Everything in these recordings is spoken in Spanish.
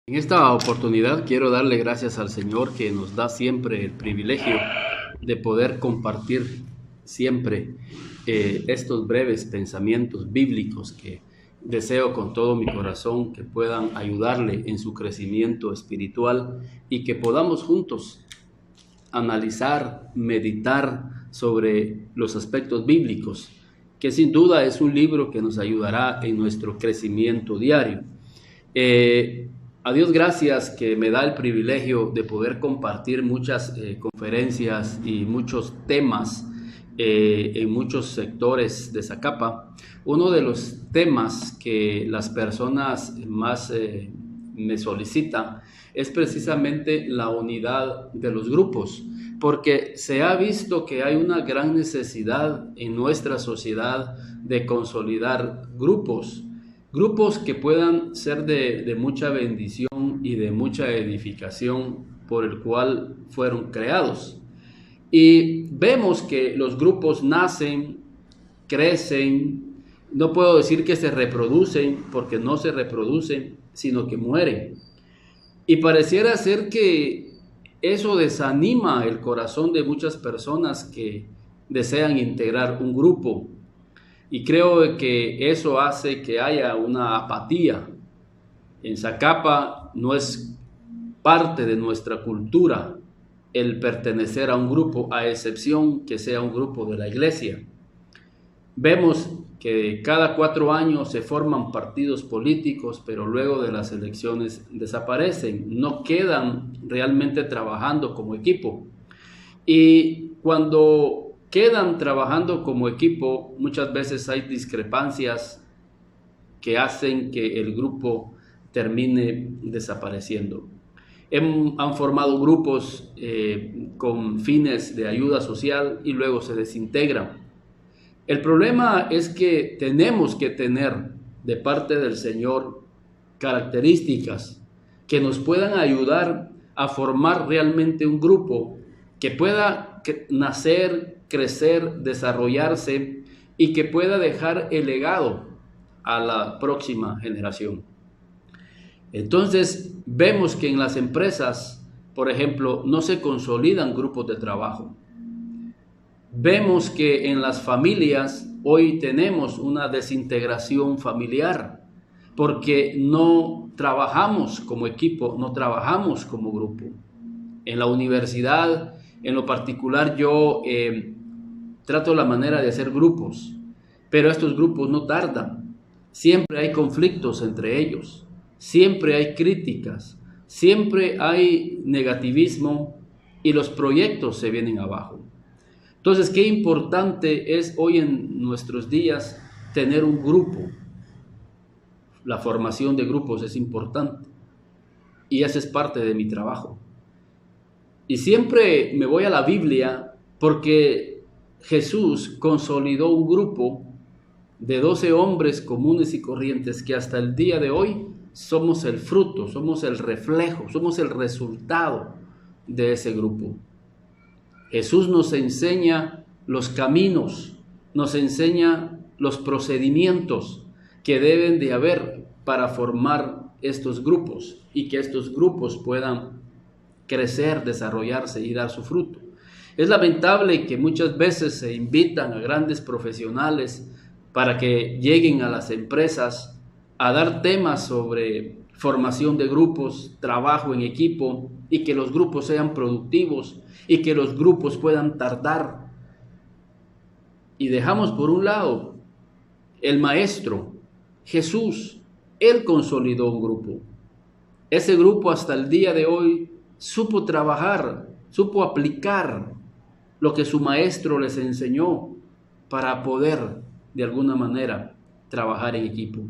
En esta oportunidad quiero darle gracias al Señor que nos da siempre el privilegio de poder compartir siempre estos breves pensamientos bíblicos que deseo con todo mi corazón que puedan ayudarle en su crecimiento espiritual y que podamos juntos analizar, meditar sobre los aspectos bíblicos, que sin duda es un libro que nos ayudará en nuestro crecimiento diario. A Dios gracias que me da el privilegio de poder compartir muchas conferencias y muchos temas en muchos sectores de Zacapa. Uno de los temas que las personas más me solicitan es precisamente la unidad de los grupos, porque se ha visto que hay una gran necesidad en nuestra sociedad de consolidar grupos que puedan ser de mucha bendición y de mucha edificación por el cual fueron creados. Y vemos que los grupos nacen, crecen, no puedo decir que se reproducen, porque no se reproducen, sino que mueren. Y pareciera ser que eso desanima el corazón de muchas personas que desean integrar un grupo. Y creo que eso hace que haya una apatía. En Zacapa no es parte de nuestra cultura el pertenecer a un grupo, a excepción que sea un grupo de la iglesia. Vemos que cada 4 años se forman partidos políticos, pero luego de las elecciones desaparecen, no quedan realmente trabajando como equipo. Y cuando quedan trabajando como equipo, muchas veces hay discrepancias que hacen que el grupo termine desapareciendo. Han formado grupos con fines de ayuda social y luego se desintegran. El problema es que tenemos que tener de parte del Señor características que nos puedan ayudar a formar realmente un grupo que pueda nacer, crecer, desarrollarse y que pueda dejar el legado a la próxima generación. Entonces vemos que en las empresas, por ejemplo, no se consolidan grupos de trabajo. Vemos que en las familias hoy tenemos una desintegración familiar porque no trabajamos como equipo, no trabajamos como grupo. En la universidad, en lo particular, yo trato la manera de hacer grupos, pero estos grupos no tardan. Siempre hay conflictos entre ellos, siempre hay críticas, siempre hay negativismo y los proyectos se vienen abajo. Entonces, qué importante es hoy en nuestros días tener un grupo. La formación de grupos es importante y esa es parte de mi trabajo. Y siempre me voy a la Biblia porque Jesús consolidó un grupo de 12 hombres comunes y corrientes que hasta el día de hoy somos el fruto, somos el reflejo, somos el resultado de ese grupo. Jesús nos enseña los caminos, nos enseña los procedimientos que deben de haber para formar estos grupos y que estos grupos puedan crecer, desarrollarse y dar su fruto. Es lamentable que muchas veces se invitan a grandes profesionales para que lleguen a las empresas a dar temas sobre formación de grupos, trabajo en equipo y que los grupos sean productivos y que los grupos puedan tardar. Y dejamos por un lado el maestro, Jesús. Él consolidó un grupo. Ese grupo hasta el día de hoy supo trabajar, supo aplicar lo que su maestro les enseñó para poder de alguna manera trabajar en equipo.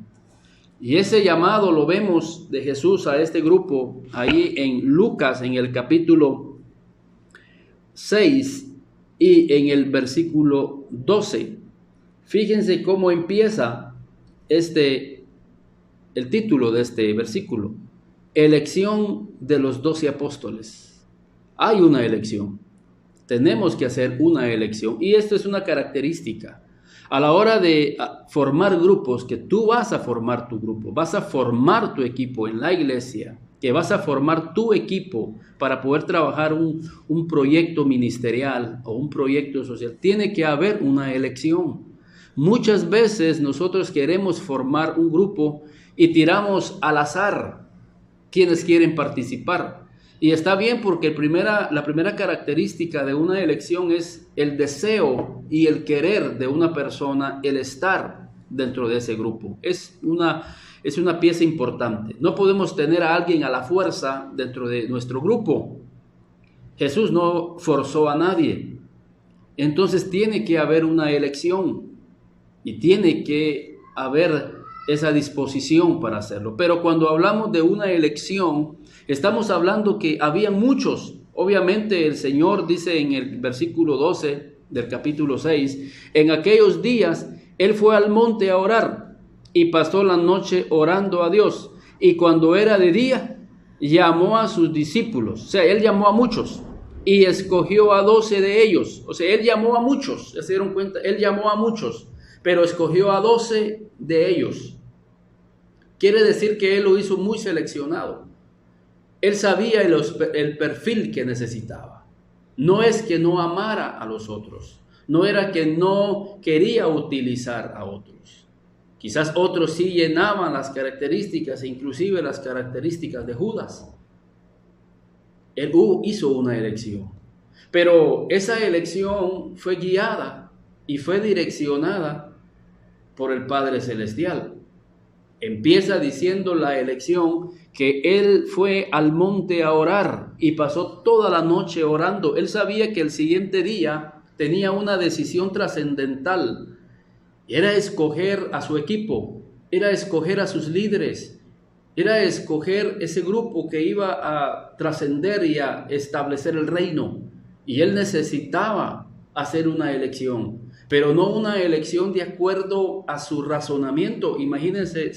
Y ese llamado lo vemos de Jesús a este grupo ahí en Lucas, en el capítulo 6 y en el versículo 12. Fíjense cómo empieza el título de este versículo. Elección de los 12 apóstoles. Hay una elección. Tenemos que hacer una elección. Y esto es una característica. A la hora de formar grupos, que tú vas a formar tu grupo, vas a formar tu equipo en la iglesia, que vas a formar tu equipo para poder trabajar un proyecto ministerial o un proyecto social, tiene que haber una elección. Muchas veces nosotros queremos formar un grupo y tiramos al azar quienes quieren participar. Y está bien porque la primera característica de una elección es el deseo y el querer de una persona, el estar dentro de ese grupo. Es una pieza importante. No podemos tener a alguien a la fuerza dentro de nuestro grupo. Jesús no forzó a nadie. Entonces tiene que haber una elección y tiene que haber esa disposición para hacerlo. Pero cuando hablamos de una elección, estamos hablando que había muchos. Obviamente el Señor dice en el versículo 12 del capítulo 6, en aquellos días Él fue al monte a orar y pasó la noche orando a Dios. Y cuando era de día, llamó a sus discípulos. O sea, Él llamó a muchos y escogió a 12 de ellos. O sea, Él llamó a muchos. ¿Ya se dieron cuenta? Él llamó a muchos, pero escogió a 12 de ellos. Quiere decir que Él lo hizo muy seleccionado. Él sabía el perfil que necesitaba. No es que no amara a los otros. No era que no quería utilizar a otros. Quizás otros sí llenaban las características, inclusive las características de Judas. Él hizo una elección. Pero esa elección fue guiada y fue direccionada por el Padre Celestial. Empieza diciendo la elección que Él fue al monte a orar y pasó toda la noche orando. Él sabía que el siguiente día tenía una decisión trascendental. Era escoger a su equipo, era escoger a sus líderes, era escoger ese grupo que iba a trascender y a establecer el reino. Y Él necesitaba hacer una elección, pero no una elección de acuerdo a su razonamiento. Imagínense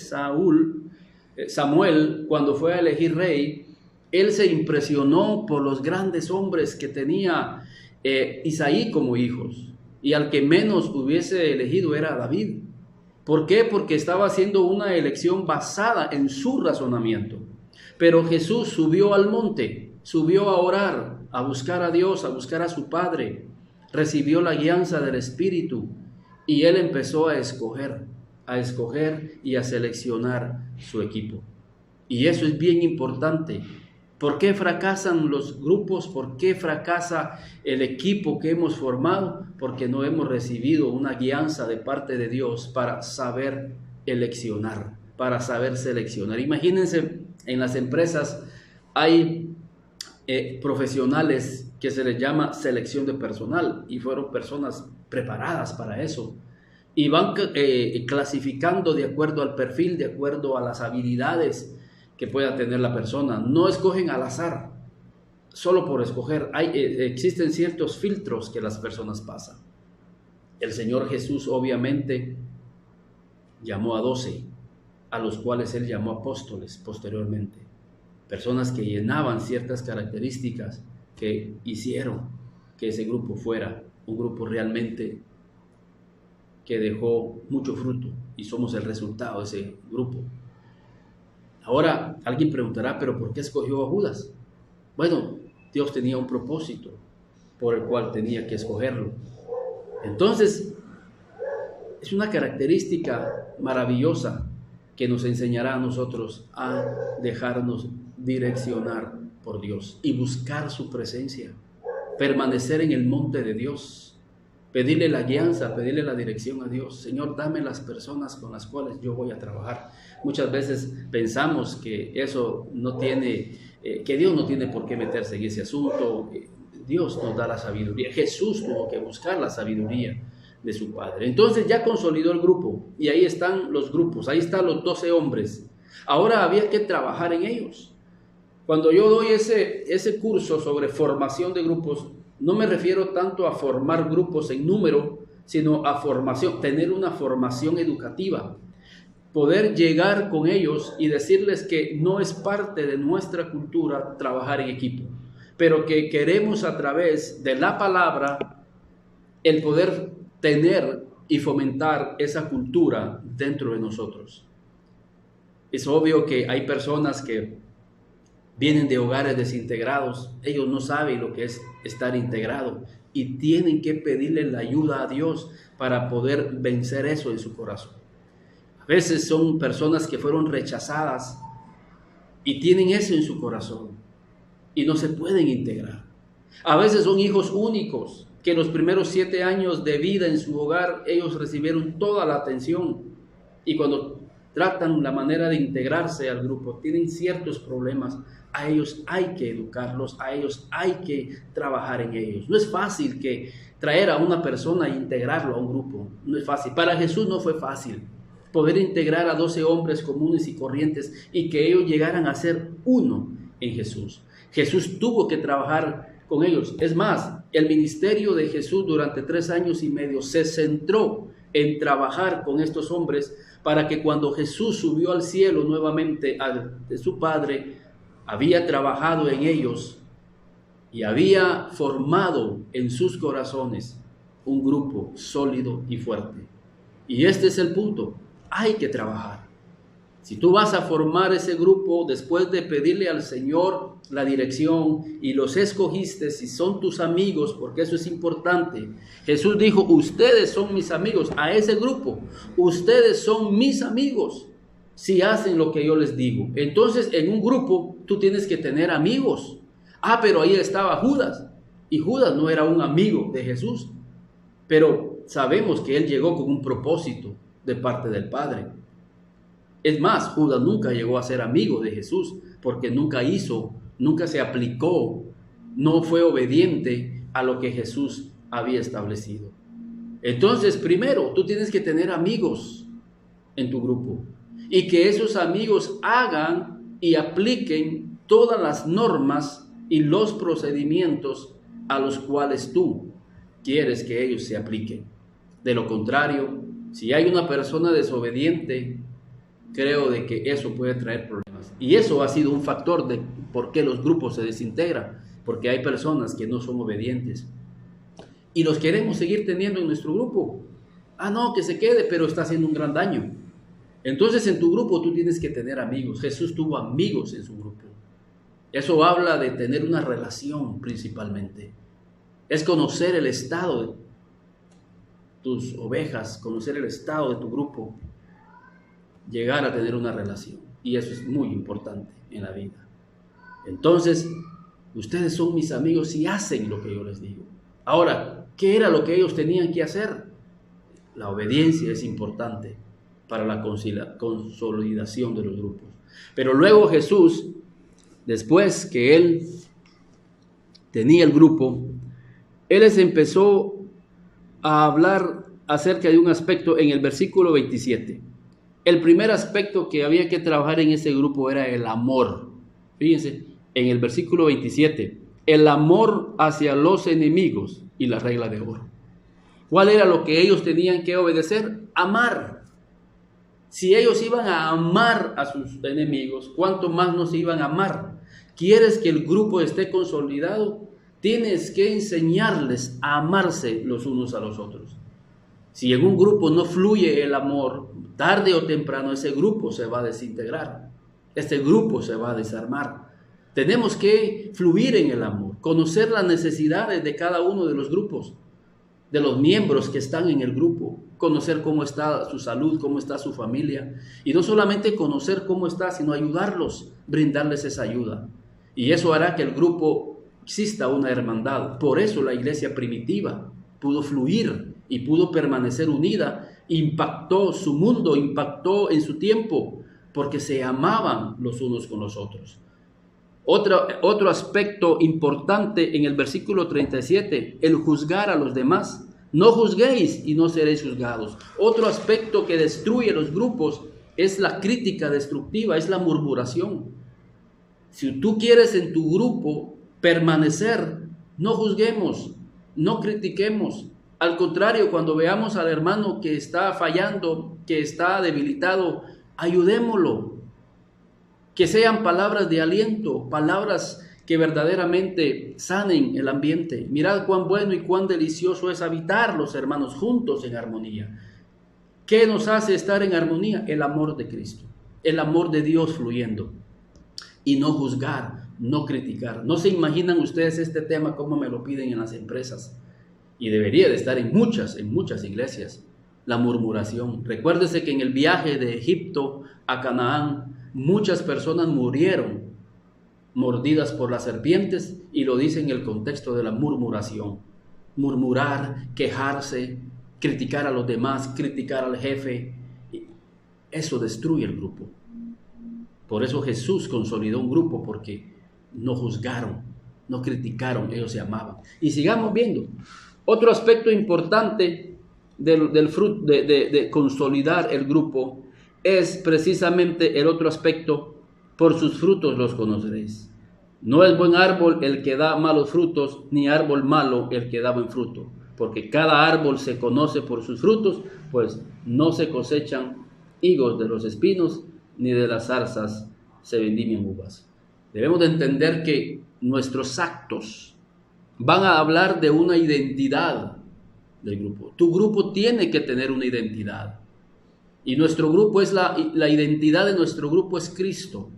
Samuel, cuando fue a elegir rey, él se impresionó por los grandes hombres que tenía Isaí como hijos, y al que menos hubiese elegido era David. ¿Por qué? Porque estaba haciendo una elección basada en su razonamiento. Pero Jesús subió al monte, subió a orar, a buscar a Dios, a buscar a su Padre. Recibió la guianza del Espíritu y Él empezó a escoger y a seleccionar su equipo. Y eso es bien importante. ¿Por qué fracasan los grupos? ¿Por qué fracasa el equipo que hemos formado? Porque no hemos recibido una guianza de parte de Dios para saber eleccionar, para saber seleccionar. Imagínense, en las empresas hay profesionales que se les llama selección de personal y fueron personas preparadas para eso. Y van clasificando de acuerdo al perfil, de acuerdo a las habilidades que pueda tener la persona. No escogen al azar, solo por escoger. Existen ciertos filtros que las personas pasan. El Señor Jesús obviamente llamó a 12, a los cuales Él llamó apóstoles posteriormente. Personas que llenaban ciertas características que hicieron que ese grupo fuera un grupo realmente que dejó mucho fruto, y somos el resultado de ese grupo. Ahora, alguien preguntará, ¿pero por qué escogió a Judas? Bueno, Dios tenía un propósito por el cual tenía que escogerlo. Entonces, es una característica maravillosa que nos enseñará a nosotros a dejarnos direccionar por Dios y buscar su presencia, permanecer en el monte de Dios, pedirle la guianza, pedirle la dirección a Dios. Señor, dame las personas con las cuales yo voy a trabajar. Muchas veces pensamos que eso no tiene, que Dios no tiene por qué meterse en ese asunto. Dios nos da la sabiduría. Jesús tuvo que buscar la sabiduría de su Padre. Entonces ya consolidó el grupo y ahí están los grupos, ahí están los 12 hombres. Ahora había que trabajar en ellos. Cuando yo doy ese curso sobre formación de grupos, no me refiero tanto a formar grupos en número, sino a formación, tener una formación educativa, poder llegar con ellos y decirles que no es parte de nuestra cultura trabajar en equipo, pero que queremos a través de la palabra el poder tener y fomentar esa cultura dentro de nosotros. Es obvio que hay personas que vienen de hogares desintegrados, ellos no saben lo que es estar integrado y tienen que pedirle la ayuda a Dios para poder vencer eso en su corazón. A veces son personas que fueron rechazadas y tienen eso en su corazón y no se pueden integrar. A veces son hijos únicos que los primeros 7 años de vida en su hogar ellos recibieron toda la atención y cuando tratan la manera de integrarse al grupo tienen ciertos problemas. A ellos hay que educarlos, a ellos hay que trabajar en ellos. No es fácil que traer a una persona e integrarlo a un grupo, no es fácil. Para Jesús no fue fácil poder integrar a 12 hombres comunes y corrientes y que ellos llegaran a ser uno en Jesús. Jesús tuvo que trabajar con ellos. Es más, el ministerio de Jesús durante 3 años y medio se centró en trabajar con estos hombres para que cuando Jesús subió al cielo nuevamente de su Padre, había trabajado en ellos y había formado en sus corazones un grupo sólido y fuerte. Y este es el punto, hay que trabajar. Si tú vas a formar ese grupo después de pedirle al Señor la dirección y los escogiste, si son tus amigos, porque eso es importante. Jesús dijo, ustedes son mis amigos, a ese grupo, ustedes son mis amigos si hacen lo que yo les digo. Entonces en un grupo tú tienes que tener amigos. Pero ahí estaba Judas y Judas no era un amigo de Jesús, pero sabemos que él llegó con un propósito de parte del Padre. Es más, Judas nunca llegó a ser amigo de Jesús porque nunca se aplicó, no fue obediente a lo que Jesús había establecido. Entonces, primero, tú tienes que tener amigos en tu grupo y que esos amigos hagan y apliquen todas las normas y los procedimientos a los cuales tú quieres que ellos se apliquen. De lo contrario, si hay una persona desobediente, creo de que eso puede traer problemas. Y eso ha sido un factor de por qué los grupos se desintegran, porque hay personas que no son obedientes. Y los queremos seguir teniendo en nuestro grupo. No, que se quede, pero está haciendo un gran daño. Entonces en tu grupo tú tienes que tener amigos. Jesús tuvo amigos en su grupo. Eso habla de tener una relación principalmente. Es conocer el estado de tus ovejas, conocer el estado de tu grupo, llegar a tener una relación. Y eso es muy importante en la vida. Entonces, ustedes son mis amigos si hacen lo que yo les digo. Ahora, ¿qué era lo que ellos tenían que hacer? La obediencia es importante para la consolidación de los grupos. Pero luego Jesús, después que él tenía el grupo, él les empezó a hablar acerca de un aspecto en el versículo 27. El primer aspecto que había que trabajar en ese grupo era el amor. Fíjense, en el versículo 27, el amor hacia los enemigos y la regla de oro. ¿Cuál era lo que ellos tenían que obedecer? Amar. Si ellos iban a amar a sus enemigos, ¿cuánto más nos iban a amar? ¿Quieres que el grupo esté consolidado? Tienes que enseñarles a amarse los unos a los otros. Si en un grupo no fluye el amor, tarde o temprano ese grupo se va a desintegrar. Este grupo se va a desarmar. Tenemos que fluir en el amor, conocer las necesidades de cada uno de los grupos, de los miembros que están en el grupo, conocer cómo está su salud, cómo está su familia. Y no solamente conocer cómo está, sino ayudarlos, brindarles esa ayuda. Y eso hará que el grupo exista una hermandad. Por eso la iglesia primitiva pudo fluir y pudo permanecer unida. Impactó su mundo, impactó en su tiempo, porque se amaban los unos con los otros. Otro aspecto importante en el versículo 37, el juzgar a los demás. No juzguéis y no seréis juzgados. Otro aspecto que destruye los grupos es la crítica destructiva, es la murmuración. Si tú quieres en tu grupo permanecer, no juzguemos, no critiquemos. Al contrario, cuando veamos al hermano que está fallando, que está debilitado, ayudémoslo. Que sean palabras de aliento, palabras que verdaderamente sanen el ambiente. Mirad cuán bueno y cuán delicioso es habitar los hermanos juntos en armonía. ¿Qué nos hace estar en armonía? El amor de Cristo, el amor de Dios fluyendo. Y no juzgar, no criticar. No se imaginan ustedes este tema como me lo piden en las empresas, y debería de estar en muchas iglesias, la murmuración. Recuérdese que en el viaje de Egipto a Canaán, muchas personas murieron mordidas por las serpientes, y lo dice en el contexto de la murmuración. Murmurar, quejarse, criticar a los demás, criticar al jefe, eso destruye el grupo. Por eso Jesús consolidó un grupo, porque no juzgaron, no criticaron, ellos se amaban. Y sigamos viendo. Otro aspecto importante de consolidar el grupo es precisamente el otro aspecto: por sus frutos los conoceréis. No es buen árbol el que da malos frutos, ni árbol malo el que da buen fruto, porque cada árbol se conoce por sus frutos, pues no se cosechan higos de los espinos, ni de las zarzas se vendimian uvas. Debemos de entender que nuestros actos van a hablar de una identidad del grupo. Tu grupo tiene que tener una identidad. Y nuestro grupo es la identidad de nuestro grupo es Cristo.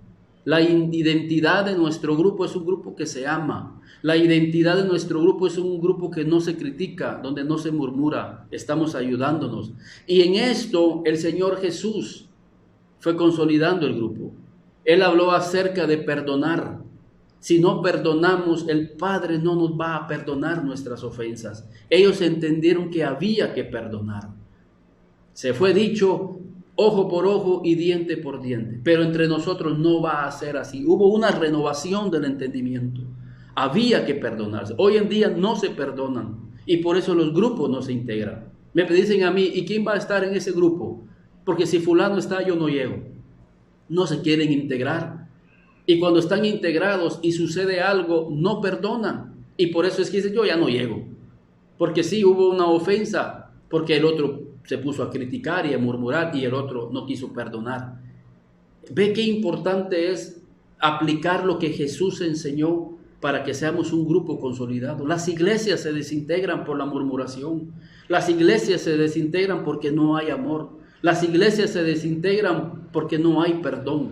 La identidad de nuestro grupo es un grupo que se ama. La identidad de nuestro grupo es un grupo que no se critica, donde no se murmura. Estamos ayudándonos. Y en esto el Señor Jesús fue consolidando el grupo. Él habló acerca de perdonar. Si no perdonamos, el Padre no nos va a perdonar nuestras ofensas. Ellos entendieron que había que perdonar. Se fue dicho ojo por ojo y diente por diente, pero entre nosotros no va a ser así. Hubo una renovación del entendimiento. Había que perdonarse. Hoy en día no se perdonan, y por eso los grupos no se integran. Me dicen a mí, ¿y quién va a estar en ese grupo? Porque si fulano está, yo no llego. No se quieren integrar. Y cuando están integrados y sucede algo, no perdonan. Y por eso es que dicen, yo ya no llego. Porque sí hubo una ofensa, porque el otro se puso a criticar y a murmurar, y el otro no quiso perdonar. Ve qué importante es aplicar lo que Jesús enseñó para que seamos un grupo consolidado. Las iglesias se desintegran por la murmuración. Las iglesias se desintegran porque no hay amor. Las iglesias se desintegran porque no hay perdón.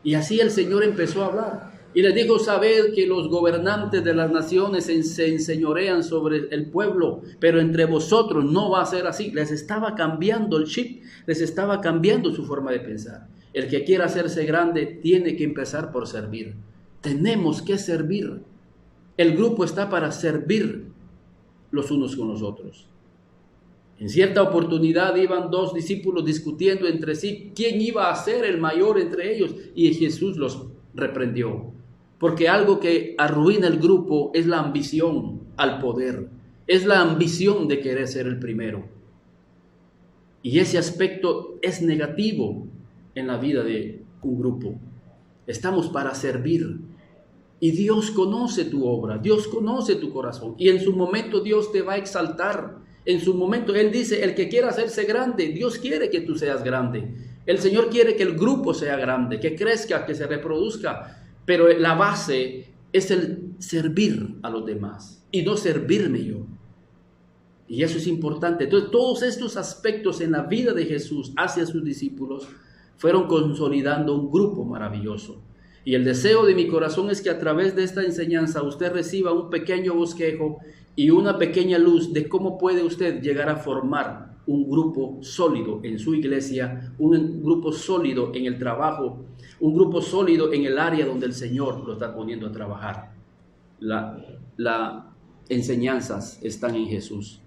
Y así el Señor empezó a hablar. Y les dijo, sabed que los gobernantes de las naciones se enseñorean sobre el pueblo, pero entre vosotros no va a ser así. Les estaba cambiando el chip, les estaba cambiando su forma de pensar. El que quiera hacerse grande tiene que empezar por servir. Tenemos que servir. El grupo está para servir los unos con los otros. En cierta oportunidad iban dos discípulos discutiendo entre sí quién iba a ser el mayor entre ellos, y Jesús los reprendió. Porque algo que arruina el grupo es la ambición al poder, es la ambición de querer ser el primero. Y ese aspecto es negativo en la vida de un grupo. Estamos para servir. Y Dios conoce tu obra, Dios conoce tu corazón. Y en su momento Dios te va a exaltar. En su momento Él dice, el que quiera hacerse grande, Dios quiere que tú seas grande. El Señor quiere que el grupo sea grande, que crezca, que se reproduzca. Pero la base es el servir a los demás y no servirme yo. Y eso es importante. Entonces, todos estos aspectos en la vida de Jesús hacia sus discípulos fueron consolidando un grupo maravilloso. Y el deseo de mi corazón es que a través de esta enseñanza usted reciba un pequeño bosquejo y una pequeña luz de cómo puede usted llegar a formar un grupo sólido en su iglesia, un grupo sólido en el trabajo, un grupo sólido en el área donde el Señor lo está poniendo a trabajar. Las enseñanzas están en Jesús.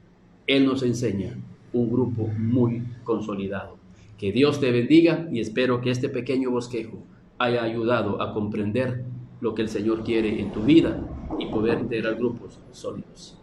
Él nos enseña un grupo muy consolidado. Que Dios te bendiga, y espero que este pequeño bosquejo haya ayudado a comprender lo que el Señor quiere en tu vida y poder tener grupos sólidos.